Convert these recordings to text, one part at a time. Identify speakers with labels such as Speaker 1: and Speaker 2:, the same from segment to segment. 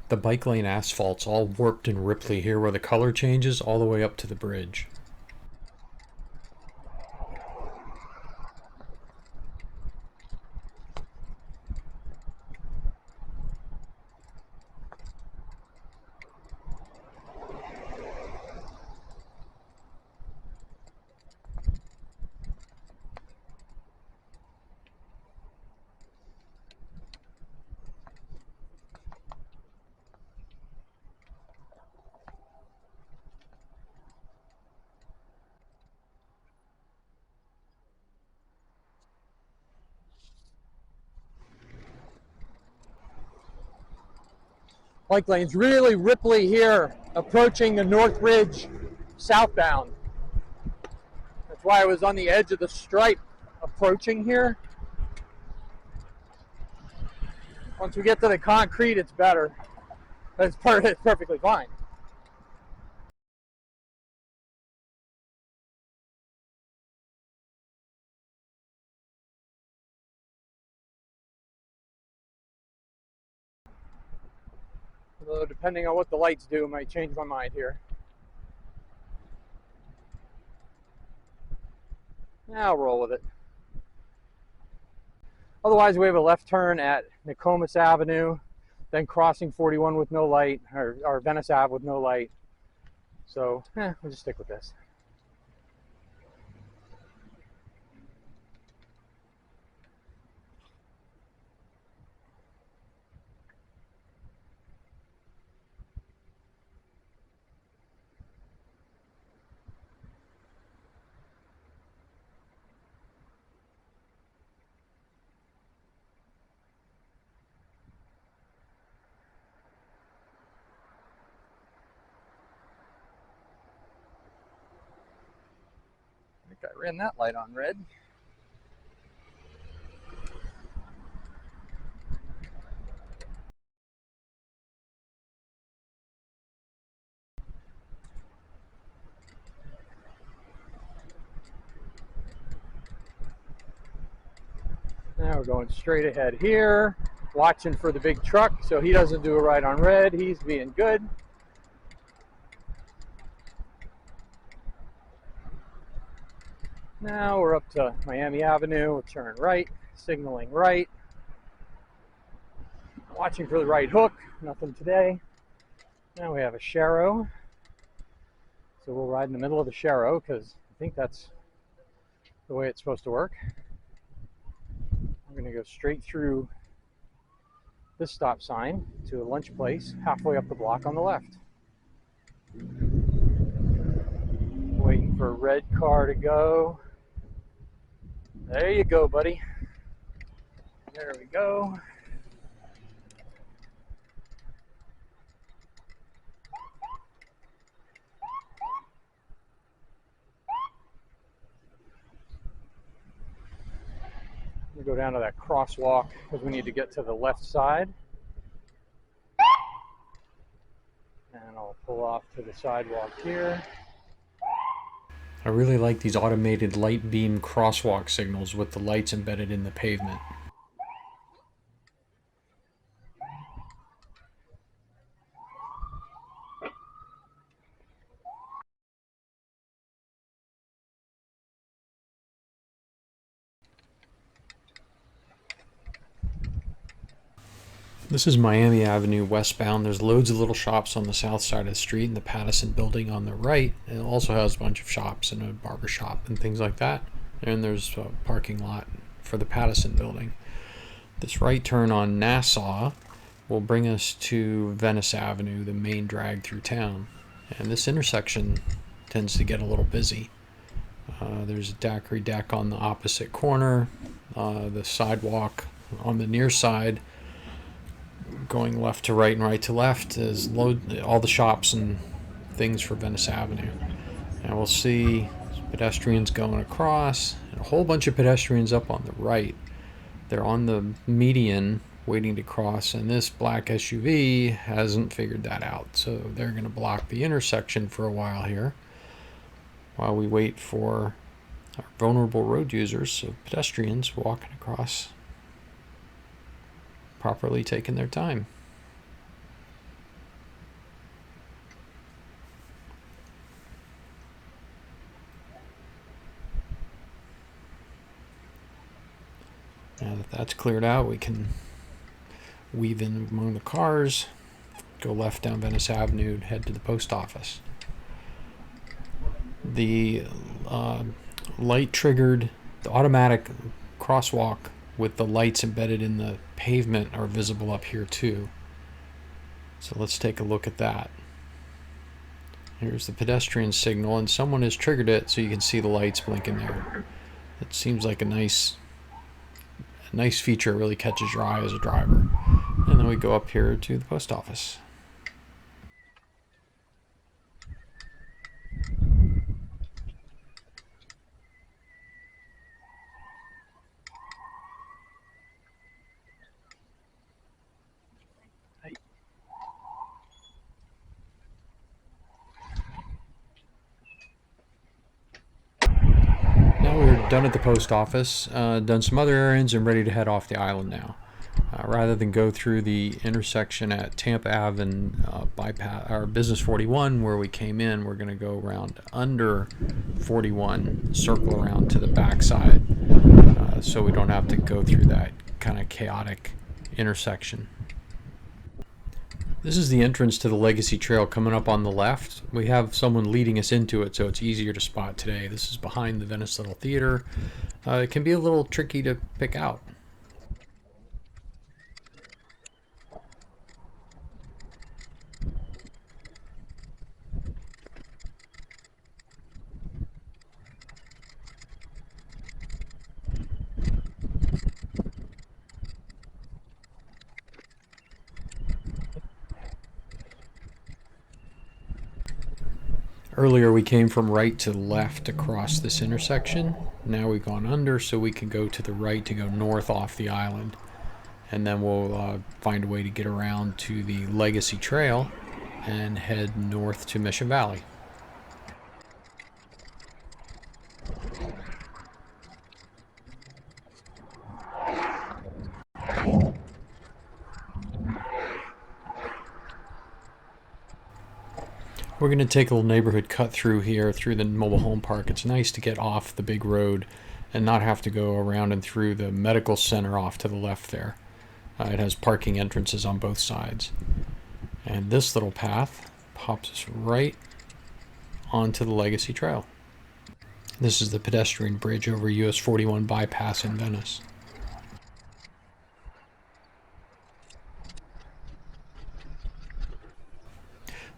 Speaker 1: The bike lane asphalt's all warped and ripply here where the color changes all the way up to the bridge.
Speaker 2: Bike lane's really ripply here, approaching the North Ridge southbound. That's why I was on the edge of the stripe approaching here. Once we get to the concrete, it's better. But it's perfectly fine. Although depending on what the lights do, I might change my mind here. I'll roll with it. Otherwise, we have a left turn at Nokomis Avenue, then crossing 41 with no light, or Venice Ave with no light. So, we'll just stick with this. I think I ran that light on red. Now we're going straight ahead here, watching for the big truck so he doesn't do a right on red. He's being good. Now we're up to Miami Avenue. We'll turn right, signaling right. Watching for the right hook, nothing today. Now we have a Sharrow. So we'll ride in the middle of the Sharrow because I think that's the way it's supposed to work. We're going to go straight through this stop sign to a lunch place halfway up the block on the left. Waiting for a red car to go. There you go, buddy. There we go. We go down to that crosswalk because we need to get to the left side. And I'll pull off to the sidewalk here.
Speaker 1: I really like these automated light beam crosswalk signals with the lights embedded in the pavement. This is Miami Avenue westbound. There's loads of little shops on the south side of the street and the Pattison building on the right. It also has a bunch of shops and a barber shop and things like that. And there's a parking lot for the Pattison building. This right turn on Nassau will bring us to Venice Avenue, the main drag through town. And this intersection tends to get a little busy. There's a daiquiri deck on the opposite corner. The sidewalk on the near side going left to right and right to left is all the shops and things for Venice Avenue. And we'll see pedestrians going across, and a whole bunch of pedestrians up on the right. They're on the median waiting to cross, and this black SUV hasn't figured that out. So they're going to block the intersection for a while here while we wait for our vulnerable road users, so pedestrians walking across, properly taking their time. Now that that's cleared out, we can weave in among the cars, go left down Venice Avenue, and head to the post office. The light-triggered, the automatic crosswalk with the lights embedded in the pavement are visible up here too. So let's take a look at that. Here's the pedestrian signal, and someone has triggered it so you can see the lights blinking there. It seems like a nice feature. It really catches your eye as a driver. And then we go up here to the post office. Now we're done at the post office, done some other errands, and ready to head off the island now. Rather than go through the intersection at Tampa Ave and bypass our Business 41 where we came in, we're going to go around under 41, circle around to the backside, so we don't have to go through that kind of chaotic intersection. This is the entrance to the Legacy Trail coming up on the left. We have someone leading us into it, so it's easier to spot today. This is behind the Venice Little Theater. It can be a little tricky to pick out. Earlier we came from right to left across this intersection. Now we've gone under so we can go to the right to go north off the island. And then we'll find a way to get around to the Legacy Trail and head north to Mission Valley. We're going to take a little neighborhood cut through here, through the mobile home park. It's nice to get off the big road and not have to go around and through the medical center off to the left there. It has parking entrances on both sides. And this little path pops us right onto the Legacy Trail. This is the pedestrian bridge over US 41 bypass in Venice.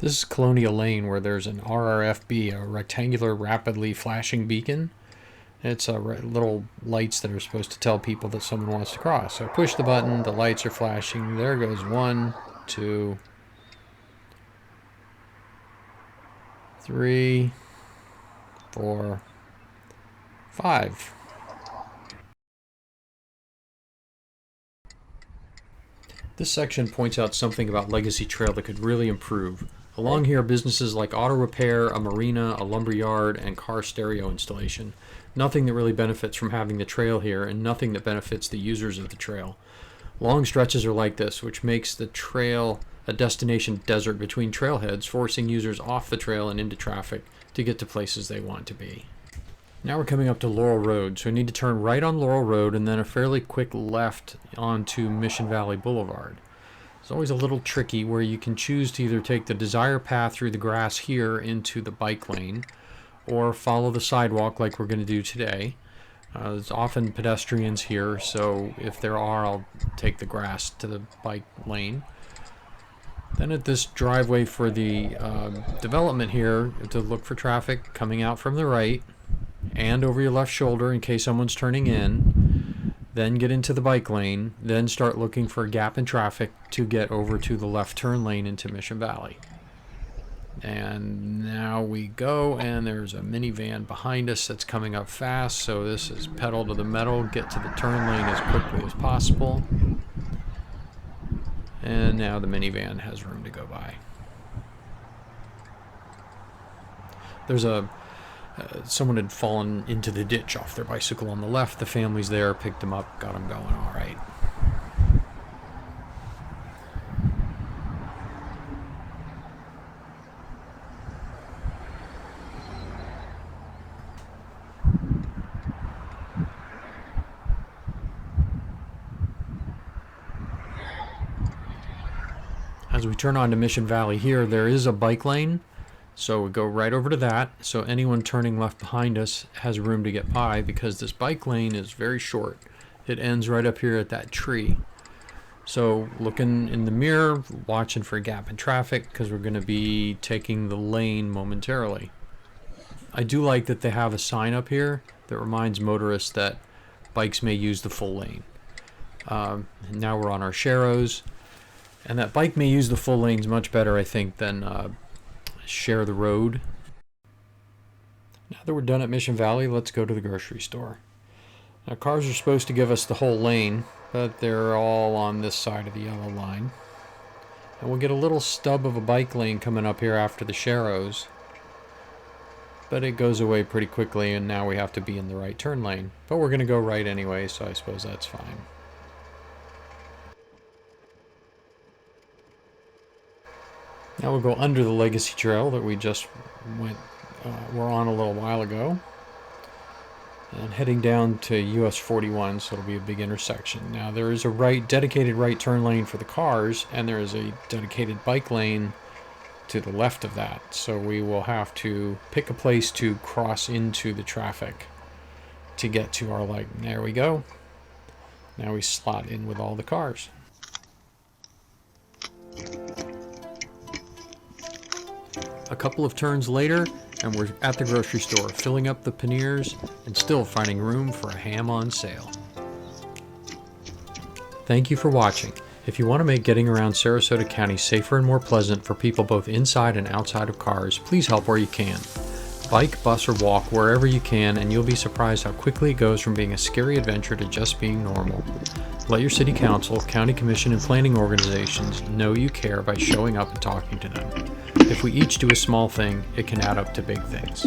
Speaker 1: This is Colonia Lane, where there's an RRFB, a rectangular rapidly flashing beacon. It's little lights that are supposed to tell people that someone wants to cross. So I push the button, the lights are flashing. There goes 1, 2, 3, 4, 5. This section points out something about Legacy Trail that could really improve. Along here are businesses like auto repair, a marina, a lumber yard, and car stereo installation. Nothing that really benefits from having the trail here, and nothing that benefits the users of the trail. Long stretches are like this, which makes the trail a destination desert between trailheads, forcing users off the trail and into traffic to get to places they want to be. Now we're coming up to Laurel Road, so we need to turn right on Laurel Road and then a fairly quick left onto Mission Valley Boulevard. It's always a little tricky where you can choose to either take the desired path through the grass here into the bike lane or follow the sidewalk like we're going to do today. There's often pedestrians here, so if there are, I'll take the grass to the bike lane. Then at this driveway for the development here, to look for traffic coming out from the right and over your left shoulder in case someone's turning in. Then get into the bike lane, then start looking for a gap in traffic to get over to the left turn lane into Mission Valley. And now we go, and there's a minivan behind us that's coming up fast, so this is pedal to the metal, get to the turn lane as quickly as possible. And now the minivan has room to go by. There's someone had fallen into the ditch off their bicycle on the left. The family's there, picked them up, got them going all right. we turn on to Mission Valley here, there is a bike lane. So we go right over to that. So anyone turning left behind us has room to get by because this bike lane is very short. It ends right up here at that tree. So looking in the mirror, watching for a gap in traffic because we're going to be taking the lane momentarily. I do like that they have a sign up here that reminds motorists that bikes may use the full lane. Now we're on our Sharrows, and that bike may use the full lanes much better, I think, than share the road. Now that we're done at Mission Valley, let's go to the grocery store. Now, cars are supposed to give us the whole lane, but they're all on this side of the yellow line. And we'll get a little stub of a bike lane coming up here after the Sharrows, but it goes away pretty quickly, and now we have to be in the right turn lane. But we're going to go right anyway, so I suppose that's fine. Now we'll go under the Legacy Trail that we just were on a little while ago, and heading down to US 41, so it'll be a big intersection. Now there is a dedicated right turn lane for the cars, and there is a dedicated bike lane to the left of that, so we will have to pick a place to cross into the traffic to get to our light. There we go. Now we slot in with all the cars. A couple of turns later, and we're at the grocery store, filling up the panniers and still finding room for a ham on sale. Thank you for watching. If you want to make getting around Sarasota County safer and more pleasant for people both inside and outside of cars, please help where you can. Bike, bus, or walk wherever you can, and you'll be surprised how quickly it goes from being a scary adventure to just being normal. Let your city council, county commission, and planning organizations know you care by showing up and talking to them. If we each do a small thing, it can add up to big things.